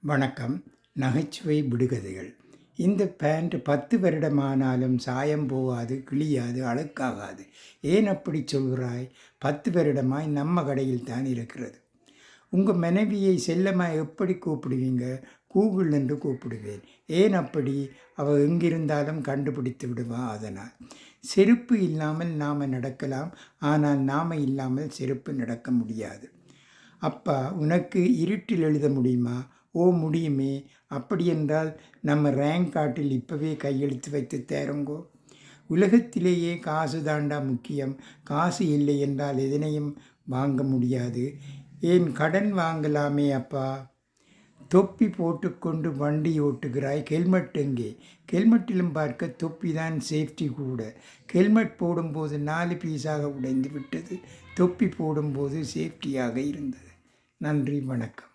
வணக்கம். நகைச்சுவை விடுகதைகள். இந்த பேண்ட் 10 வருடமானாலும் சாயம் போகாது, கிழியாது, அழுக்காகாது. ஏன் அப்படி சொல்கிறாய்? 10 வருடமாய் நம்ம கடையில் தான் இருக்கிறது. உங்கள் மனைவியை செல்லமாக எப்படி கூப்பிடுவீங்க? கூகுள் என்று கூப்பிடுவேன். ஏன் அப்படி? அவள் எங்கிருந்தாலும் கண்டுபிடித்து விடுவா. அதனால் செருப்பு இல்லாமல் நாம் நடக்கலாம், ஆனால் நாம் இல்லாமல் செருப்பு நடக்க முடியாது. அப்பா, உனக்கு இருட்டில் எழுத முடியுமா? ஓ, முடியுமே. அப்படியென்றால் நம்ம ரேங்க் கார்டில் இப்போவே கையெழுத்து வைத்து தேருங்கோ. உலகத்திலேயே காசு தாண்டா முக்கியம். காசு இல்லை என்றால் எதனையும் வாங்க முடியாது. ஏன் கடன் வாங்கலாமே அப்பா. தொப்பி போட்டுக்கொண்டு வண்டி ஓட்டுகிறாய், ஹெல்மெட் எங்கே? ஹெல்மெட்டிலும் பார்க்க தொப்பி தான் சேஃப்டி கூட. ஹெல்மெட் போடும்போது 4 பீஸாக உடைந்து விட்டது, தொப்பி போடும்போது சேஃப்டியாக இருந்தது. நன்றி, வணக்கம்.